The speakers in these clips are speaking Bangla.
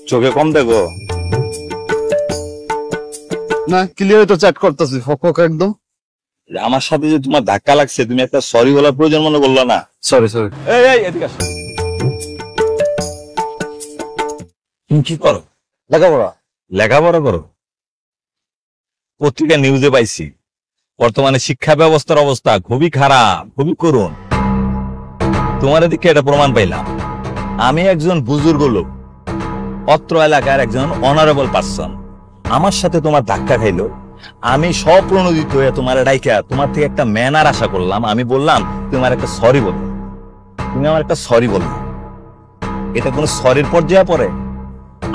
চোখে কম দেখো না, ক্লিয়ার তো চ্যাট করতেছি ফক একদম। আমার সাথে যে তোমার ধাক্কা লাগছে, তুমি একটা সরি বলার প্রয়োজন মনে করলো না? Sorry sorry. এই এদিকে আসো। তুমি কি করো? লেখাপড়া করো। পত্রিকা নিউজে পাইছি বর্তমানে শিক্ষা ব্যবস্থার অবস্থা খুবই খারাপ, খুবই করুণ। তোমার এদিকে এটা প্রমাণ পাইলাম। আমি একজন বুজুর্গ লোক, অত্র এলাকার একজন অনারেবল পারসন। আমার সাথে তোমার ধাক্কা খাইলো, আমি স্বপ্রণোদিত হয়ে তোমার ডাইকা তোমার থেকে একটা ম্যানার আশা করলাম। আমি বললাম তোমার একটা সরি বলো, তুমি আমার একটা সরি বললো। এটা কোনো সরির পর্যায়ে পড়ে?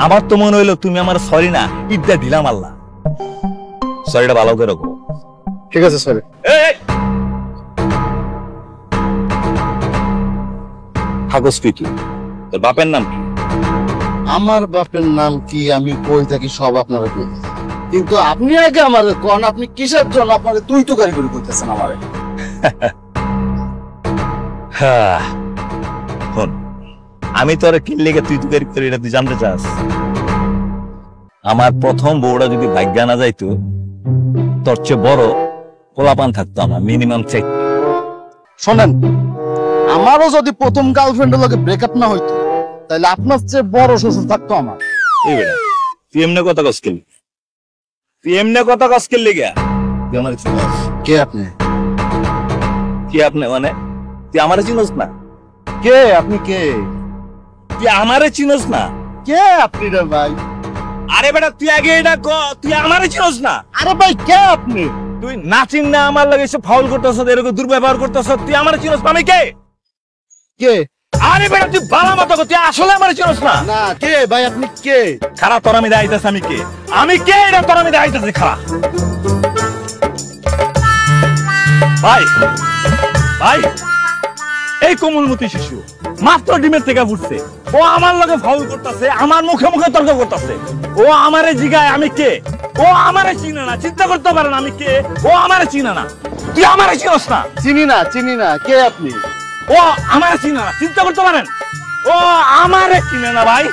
আমার তো মনে হইলো তুমি আমার সরি না, ইটটা দিলাম আল্লাহ। সরিটা ভালো করে রাখো। ঠিক আছে সরি। থাকস তুই, তোর বাপের নাম কি? আমার বাপের নাম কি আমি কই থাকি সব আপনারা কই, কিন্তু আপনি আগে আমার কোন আপনি কিসের জন্য আপনারে তুই তো গাড়ি করে কইতেছেন আমারে? আমি তোর কি লেগে তুই গাড়ি করে এটা তুই জানতে চাস? আমার প্রথম বউটা যদি ভাগ্যা না যাইতো, তোর চেয়ে বড় পোলাপান থাকতো আমার, মিনিমাম চাই। শোনেন, আমারও যদি প্রথম গার্লফ্রেন্ডের লগে ব্রেকআপ না হইতো, তাহলে আপনার চেয়ে বড় শ্বশুর থাকতো আমার। এই বেটা তুই এমনি কথা কসকেল, তুই এমনি কথা কসকেল লেগে তুই আমার চিনস? কে আপনি? কি আপনি মানে? তুই আমারে চিনস না? কে আপনি? কে তুই আমারে চিনস না? কে আপনি রে ভাই? আরে বেটা তুই আগে এটা ক, তুই আমারে চিনস না? আরে ভাই কে আপনি? তুই নাচিন না আমার লাগে এসে ফাউল করতেছ, এরকম দুর্ব্যবহার করতেছ, তুই আমারে চিনস না? আমি কে? কে? আরে বেটা তুই বালা মতো তুই আসলে আমারে চিনস না? না কে ভাই আপনি? কে? খারাপ তোর আমি দেখাইতেছি আমি কে? আমি কে এটা তোর আমি দেখাইতেছি খারাপ। ভাই ভাই, এই কোমলমতি শিশু মাত্র ডিমের থেকে ফুটছে, ও আমার লগে ফাউল করতেছে, আমার মুখে মুখে তর্ক করতেছে। ও আমারে জিগায় আমি কে, ও আমারে চিনে না, চিন্তা করতে পারে না আমি কে, ও আমারে চিনে না। তুই আমারে চিনস না? চিনি না, চিনি না। কে আপনি? ও আমারে চিনে না, চিন্তা করতে পারেন? ও আমারে চিনে না ভাই।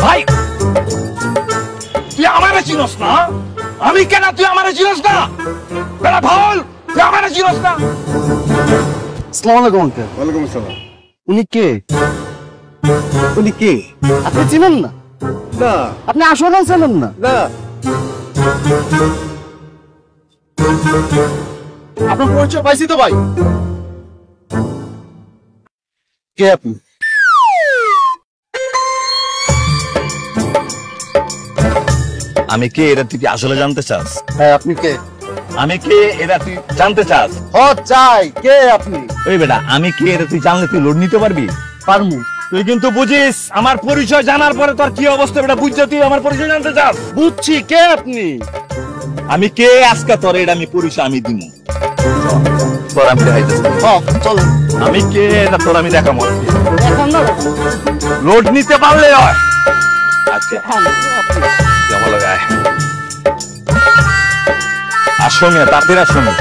ভাই তুই আমারে চিনস না? আমি কেন? তুই আমারে চিনস না? বেটা ফাউল, তুই আমারে চিনস না? আসসালামু আলাইকুম আঙ্কেল। ওয়ালাইকুম আসসালাম। উনি কে? উনি কে? আপনি চিনেন না? না আপনি আসলে চেনেন না? না। আপনার পরিচয় পাইছি তো ভাই। কে আপনি? আমি কে এটা তুই কি আসলে জানতে চাস? হ্যাঁ আপনি কে? আমি কে এটা তুই জানতে চাস? ও চাই। কে আপনি? ওই বেটা আমি কে এটা তুই জানলে তুই লোড নিতে পারবি? পারমু। তুই কিন্তু বুঝিস আমার পরিচয় জানার পরে তোর কি অবস্থা, বেটা বুঝছো? তুই আমার পরিচয় জানতে চাস? বুঝছি। কে আপনি? আমি কে আজকে তোর এটা আমি পরিচয় আমি দিব। তোর আমি দেখাইতেছি। চল। আমি কে এটা তোর আমি দেখাবো। এখন না লোড নিতে পারলে হয়। আচ্ছা কেমন লাগায়? আসো মেয়ে, তাড়াতাড়ি আসো মেয়ে।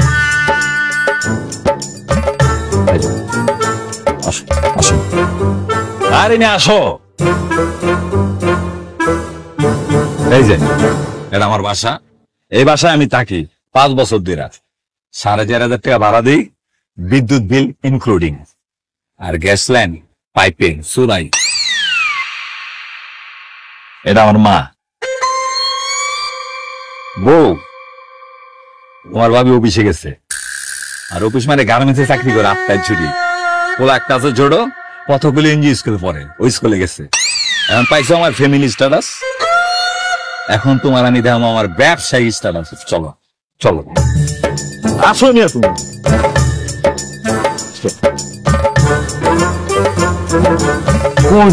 আসো আসো, আরে না আসো। এই যে এটা আমার বাসা, এই বাসায় আমি থাকি 5 বছর ধরে। 4,500 টাকা ভাড়া দিই, বিদ্যুৎ বিল ইনক্লুডিং, আর গ্যাস লাইন পাইপিং সুরাই। এটা আমার মা। বউ তোমার ভাবি অফিসে গেছে, আর অফিস মানে গার্মেন্টসে চাকরি করে, 8টায় ছুটি। ওরা একটা আছে জোড়ো, কতগুলো এনজিও স্কুলে পড়ে, ওই স্কুলে গেছে। এখন পাইছো আমার ফ্যামিলি স্ট্যাটাস, এখন তোমার আমি দেখাম আমার ব্যবসায়ী স্ট্যাটাস। চলো চলো আসো নিয়ে তুমি। কোন?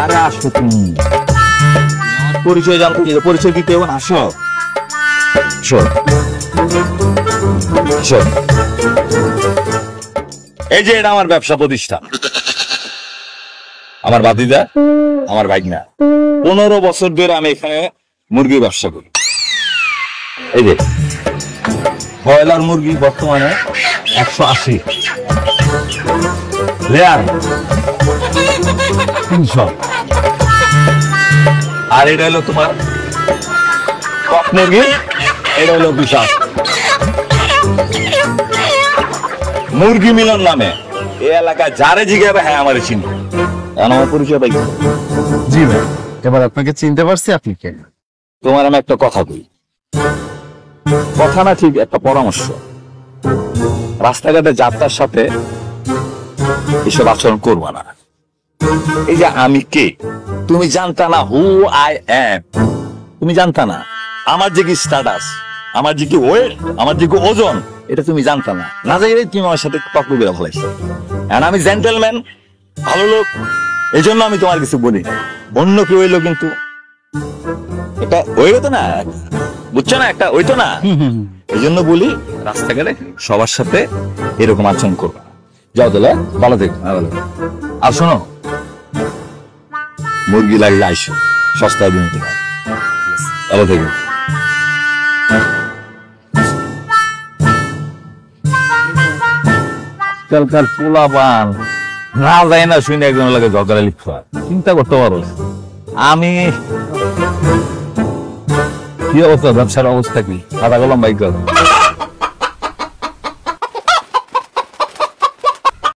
আরে আসো তুমি, পরিচয় জানতে, পরিচয় দিতে হবে। আসো আসো আসো। এই যে এটা আমার ব্যবসা প্রতিষ্ঠান, আমার ভাতিজা, আমার ভাগনা। 15 বছর ধরে আমি এখানে মুরগির ব্যবসা করি। এই যে ব্রয়লার মুরগি বর্তমানে 180, লেয়ার 300, আর এটা হলো তোমার কক মুরগি, এটা হলো 200। মুরগি মিলন নামে এই এলাকায় যারে জিজ্ঞাসা, হ্যাঁ আমার চিনি, আমার পরিচয় পাই। জি ভাই, এবার আপনাকে চিনতে পারছি, আপনি কে? তোমার আমি একটা কথা বলি, কথা না ঠিক একটা পরামর্শ। রাস্তাঘাটে যাত্রার সাথে এসব আচরণ করবা না। এই যে আমি কে তুমি জানতা না, হু আই এম তুমি জানতা না। আমার যে কি স্ট্যাটাস, আমার যে কি ওয়েট, আমার যে কি ওজন, এটা তুমি জানতা না। না জানি তুমি আমার সাথে টকলু বেড়া ফেলাইছো। আর আমি জেন্টেলম্যান, ভালো লোক, এই জন্য আমি তোমার কিছু বলি না। অন্য কেউ হইলো কিন্তু এটা ওই হতো না, বুঝছো না, একটা ওই তো না। এই জন্য বলি রাস্তাঘাটে সবার সাথে এরকম আচরণ করবা। যাও তাহলে, ভালো থেকো। আর শোনো, মুরগি লাগলে আইসো, সস্তায় দিন, ভালো থেকো। আজকালকার পোলা পান না যায় না, শুনে একজন লাগে ঝগড়া লিখতে হয়। চিন্তা করতে পারো আমি কি অবস্থা, ব্যবসার অবস্থা কি, খাতা কলম বাইক